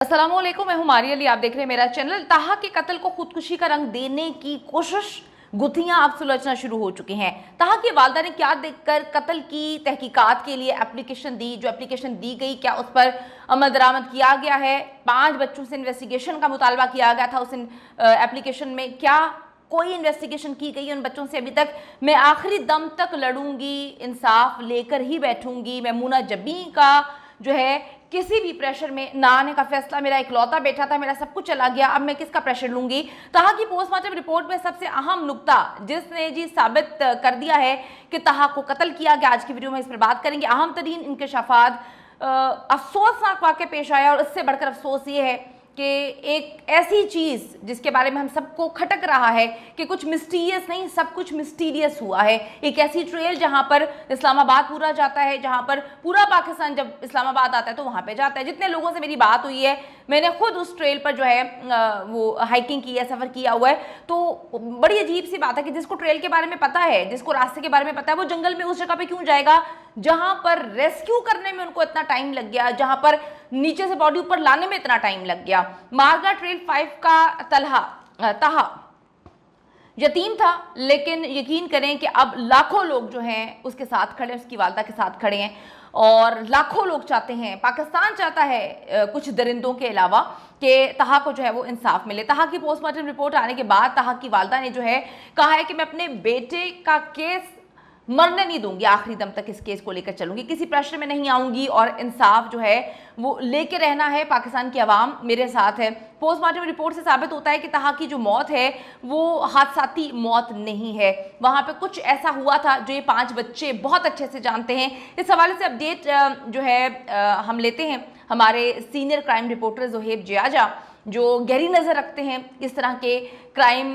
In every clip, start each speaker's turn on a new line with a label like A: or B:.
A: अस्सलामुअलैकुम, मैं हूं मारिया अली। आप देख रहे हैं मेरा चैनल। ताहा के कत्ल को खुदकुशी का रंग देने की कोशिश, गुत्थियां अब सुलझना शुरू हो चुकी हैं। ताहा की वालदा ने क्या देखकर कत्ल की तहकीकात के लिए एप्लीकेशन दी, जो एप्लीकेशन दी गई क्या उस पर अमल दरामद किया गया है? 5 बच्चों से इन्वेस्टिगेशन का मुतालबा किया गया था उस एप्लीकेशन में, क्या कोई इन्वेस्टिगेशन की गई उन बच्चों से अभी तक? मैं आखिरी दम तक लड़ूंगी, इंसाफ लेकर ही बैठूंगी। मैमूना जबी का जो है किसी भी प्रेशर में ना आने का फैसला, मेरा इकलौता बेटा था, मेरा सब कुछ चला गया, अब मैं किसका प्रेशर लूंगी? ताहा की पोस्टमार्टम रिपोर्ट में सबसे अहम नुक्ता जिसने जी साबित कर दिया है कि ताहा को कत्ल किया गया, आज की वीडियो में इस पर बात करेंगे। अहम तरीन इंकशाफात, अफसोसनाक वाक़या पेश आया और इससे बढ़कर अफसोस ये है कि एक ऐसी चीज़ जिसके बारे में हम सबको खटक रहा है कि कुछ मिस्टीरियस नहीं, सब कुछ मिस्टीरियस हुआ है। एक ऐसी ट्रेल जहां पर इस्लामाबाद पूरा जाता है, जहां पर पूरा पाकिस्तान जब इस्लामाबाद आता है तो वहां पे जाता है। जितने लोगों से मेरी बात हुई है, मैंने खुद उस ट्रेल पर जो है वो हाइकिंग की है, सफ़र किया हुआ है, तो बड़ी अजीब सी बात है कि जिसको ट्रेल के बारे में पता है, जिसको रास्ते के बारे में पता है, वो जंगल में उस जगह पे क्यों जाएगा जहां पर रेस्क्यू करने में उनको इतना टाइम लग गया, जहां पर नीचे से बॉडी ऊपर लाने में इतना टाइम लग गया। मारगा ट्रेल 5 का ताहा यतीम था, लेकिन यकीन करें कि अब लाखों लोग जो हैं उसके साथ खड़े, उसकी वालदा के साथ खड़े हैं और लाखों लोग चाहते हैं, पाकिस्तान चाहता है कुछ दरिंदों के अलावा, कि ताहा को जो है वो इंसाफ मिले। ताहा की पोस्टमार्टम रिपोर्ट आने के बाद ताहा की वालदा ने जो है कहा है कि मैं अपने बेटे का केस मरने नहीं दूंगी, आखिरी दम तक इस केस को लेकर चलूंगी, किसी प्रेशर में नहीं आऊंगी और इंसाफ जो है वो लेके रहना है। पाकिस्तान की आवाम मेरे साथ है। पोस्टमार्टम रिपोर्ट से साबित होता है कि ताहा की जो मौत है वो हादसाती मौत नहीं है, वहां पे कुछ ऐसा हुआ था जो ये 5 बच्चे बहुत अच्छे से जानते हैं। इस हवाले से अपडेट जो है हम लेते हैं हमारे सीनियर क्राइम रिपोर्टर जोहेब जियाजा, जो गहरी नज़र रखते हैं इस तरह के क्राइम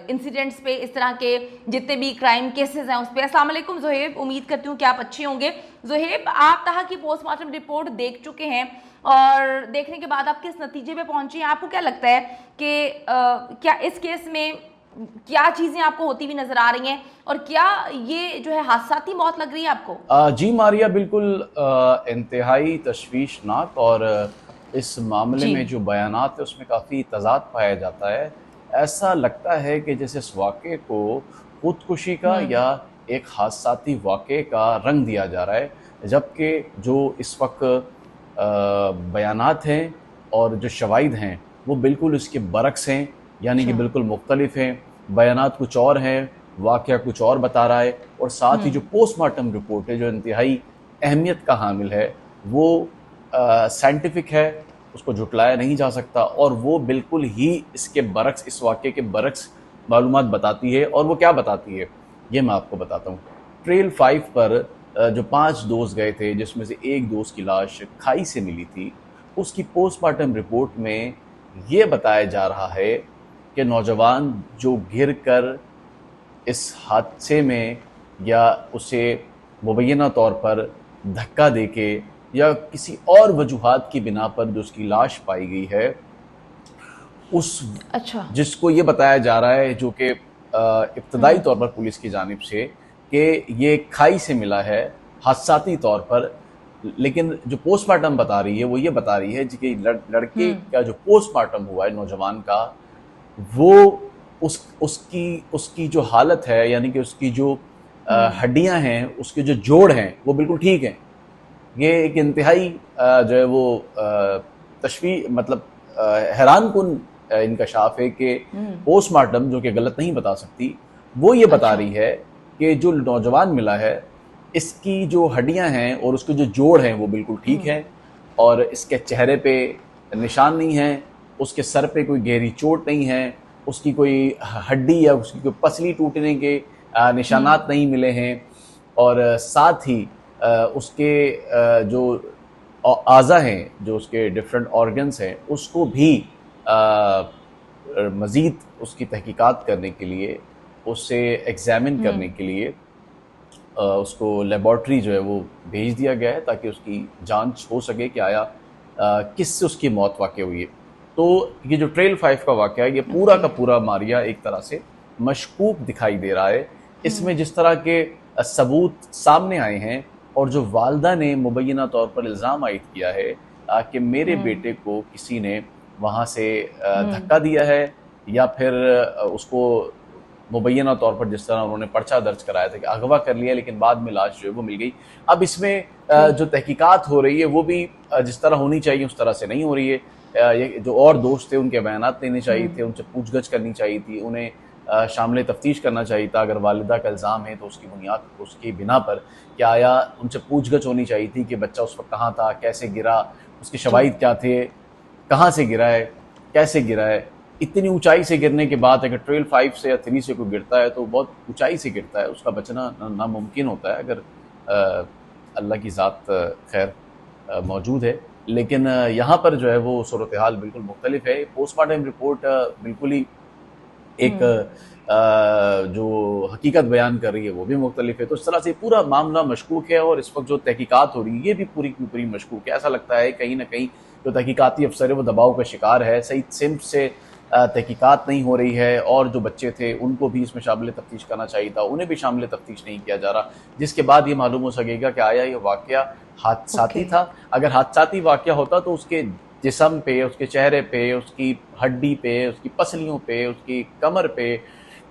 A: इंसिडेंट्स पे, इस तरह के जितने भी क्राइम केसेस हैं उस पर। अस्सलाम वालेकुम जोहेब, उम्मीद करती हूँ कि आप अच्छे होंगे। जोहेब, आप ताहा की पोस्टमार्टम रिपोर्ट देख चुके हैं और देखने के बाद आप किस नतीजे पे पहुंचे हैं? आपको क्या लगता है कि क्या इस केस में क्या चीज़ें आपको होती हुई नज़र आ रही हैं और क्या ये जो है हादसाती मौत लग रही है आपको?
B: जी मारिया, बिल्कुल इंतहाई तशवीशनाक, और इस मामले में जो बयानात है उसमें काफ़ी तज़ाद पाया जाता है। ऐसा लगता है कि जैसे इस वाक़े को खुदकुशी का या एक हादसाती वाक़े का रंग दिया जा रहा है, जबकि जो इस वक्त बयानात हैं और जो शवाहिद हैं वो बिल्कुल इसके बरक्स हैं, यानी कि बिल्कुल मुख्तलिफ हैं। बयानात कुछ और हैं, वाक़या कुछ और बता रहा है, और साथ ही जो पोस्टमार्टम रिपोर्ट है जो इंतहाई अहमियत का हामिल है, वो साइंटिफिक है, उसको झुटलाया नहीं जा सकता, और वो बिल्कुल ही इसके बरक्स, इस वाक़े के बरक्स मालूमात बताती है। और वो क्या बताती है ये मैं आपको बताता हूँ। ट्रेल 5 पर जो 5 दोस्त गए थे, जिसमें से एक दोस्त की लाश खाई से मिली थी, उसकी पोस्टमार्टम रिपोर्ट में ये बताया जा रहा है कि नौजवान जो गिर कर इस हादसे में या उसे मुबैना तौर पर धक्का देके या किसी और वजूहात की बिना पर जो उसकी लाश पाई गई है, उस जिसको ये बताया जा रहा है, जो कि इब्तदाई तौर पर पुलिस की जानिब से, कि ये खाई से मिला है हादसाती तौर पर, लेकिन जो पोस्टमार्टम बता रही है वो ये बता रही है कि लड़के का जो पोस्टमार्टम हुआ है नौजवान का, वो उसकी जो हालत है, यानी कि उसकी जो हड्डियां हैं, उसके जो जोड़ हैं, वो बिल्कुल ठीक हैं। ये एक इंतहाई जो है वो हैरान कुन इंकशाफ है कि पोस्टमार्टम, जो कि गलत नहीं बता सकती, वो ये बता रही है कि जो नौजवान मिला है, इसकी जो हड्डियां हैं और उसके जो जोड़ हैं वो बिल्कुल ठीक हैं, और इसके चेहरे पे निशान नहीं है, उसके सर पे कोई गहरी चोट नहीं है, उसकी कोई हड्डी या उसकी कोई पसली टूटने के निशानात नहीं मिले हैं, और साथ ही उसके जो आज़ा हैं, जो उसके डिफरेंट ऑर्गन्स हैं, उसको भी मज़ीद उसकी तहकीकात करने के लिए, उससे एग्ज़ामिन करने के लिए उसको लेबॉर्ट्री जो है वो भेज दिया गया है, ताकि उसकी जांच हो सके कि आया किससे उसकी मौत वाक़ई हुई है। तो ये जो ट्रेल 5 का वाक़या है, ये पूरा का पूरा मारिया एक तरह से मशकूक दिखाई दे रहा है। इसमें जिस तरह के सबूत सामने आए हैं और जो वालदा ने मुबैना तौर पर इल्ज़ाम आयद किया है कि मेरे बेटे को किसी ने वहाँ से धक्का दिया है या फिर उसको मुबैना तौर पर जिस तरह उन्होंने पर्चा दर्ज कराया था कि अगवा कर लिया, लेकिन बाद में लाश जो है वो मिल गई। अब इसमें जो तहकीकात हो रही है वो भी जिस तरह होनी चाहिए उस तरह से नहीं हो रही है। ये जो और दोस्त थे उनके बयानात लेने चाहिए थे, उनसे पूछगछ करनी चाहिए थी, उन्हें शामिल तफ्तीश करना चाहिए था। अगर वालिदा का इल्ज़ाम है तो उसकी बुनियाद, उसकी बिना पर क्या आया, उनसे पूछगछ होनी चाहिए थी कि बच्चा उस वक्त कहाँ था, कैसे गिरा, उसके शवाहिद क्या थे, कहाँ से गिरा है, कैसे गिरा है। इतनी ऊंचाई से गिरने के बाद अगर ट्रेल 5 से या 3 से कोई गिरता है तो बहुत ऊंचाई से गिरता है, उसका बचना नामुमकिन होता है अगर अल्लाह की ज़ात खैर मौजूद है। लेकिन यहाँ पर जो है वो सूरत हाल बिल्कुल मुख्तलिफ है। पोस्टमार्टम रिपोर्ट बिल्कुल ही एक जो हकीकत बयान कर रही है वो भी मुख्तलिफ है। तो इस तरह से पूरा मामला मशकूक है और इस वक्त जो तहकीकात हो रही है ये भी पूरी की पूरी मशकूक है। ऐसा लगता है कहीं ना कहीं जो तहकीकाती अफसर है वो दबाव का शिकार है। सही सिम्त से तहकीकात नहीं हो रही है और जो बच्चे थे उनको भी इसमें शामिल तफ्तीश करना चाहिए था, उन्हें भी शामिल तफ्तीश नहीं किया जा रहा, जिसके बाद ये मालूम हो सकेगा कि आया ये वाक़या हादसाती था। अगर हादसाती वाक़या होता तो उसके जिस्म पे, उसके चेहरे पे, उसकी हड्डी पे, उसकी पसलियों पे, उसकी कमर पे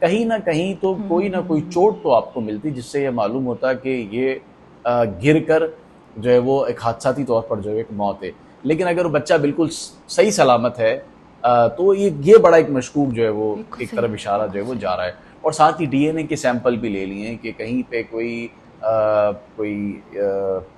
B: कहीं ना कहीं तो कोई ना कोई चोट तो आपको मिलती, जिससे ये मालूम होता कि ये गिर कर जो है वो एक हादसाती तौर पर जो है एक मौत है। लेकिन अगर वो बच्चा बिल्कुल सही सलामत है तो ये बड़ा एक मशकूक जो है वो एक तरफ इशारा जो है वो जा रहा है। और साथ ही डीएनए के सैंपल भी ले लिए हैं कि कहीं पे कोई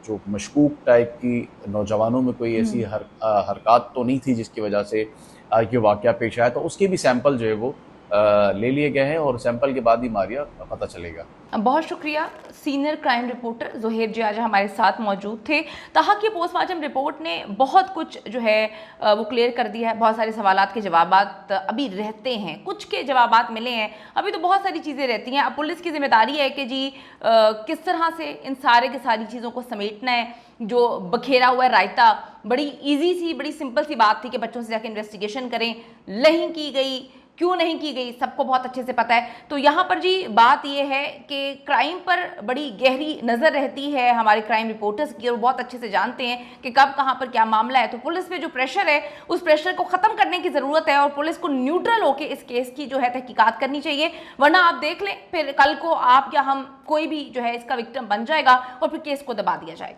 B: जो मशकूक टाइप की नौजवानों में कोई ऐसी हरकत तो नहीं थी जिसकी वजह से ये वाक़या पेश आया, तो उसके भी सैंपल जो है वो ले लिए गए हैं और सैंपल के बाद ही मारिया पता चलेगा।
A: बहुत शुक्रिया। सीनियर क्राइम रिपोर्टर ज़ुहैर जी आज हमारे साथ मौजूद थे। ताहा की पोस्टमार्टम रिपोर्ट ने बहुत कुछ जो है वो क्लियर कर दिया है। बहुत सारे सवालात के जवाबात अभी रहते हैं, कुछ के जवाबात मिले हैं, अभी तो बहुत सारी चीज़ें रहती हैं। अब पुलिस की जिम्मेदारी है कि जी किस तरह से इन सारे की सारी चीज़ों को समेटना है। जो बखेरा हुआ है रायता, बड़ी ईजी सी, बड़ी सिंपल सी बात थी कि बच्चों से जाकर इन्वेस्टिगेशन करें, नहीं की गई, क्यों नहीं की गई, सबको बहुत अच्छे से पता है। तो यहाँ पर जी बात यह है कि क्राइम पर बड़ी गहरी नज़र रहती है हमारे क्राइम रिपोर्टर्स की और बहुत अच्छे से जानते हैं कि कब कहाँ पर क्या मामला है। तो पुलिस पे जो प्रेशर है उस प्रेशर को ख़त्म करने की ज़रूरत है और पुलिस को न्यूट्रल होकर इस केस की जो है तहकीकात करनी चाहिए। वरना आप देख लें फिर कल को आप या हम कोई भी जो है इसका विक्टिम बन जाएगा और फिर केस को दबा दिया जाएगा।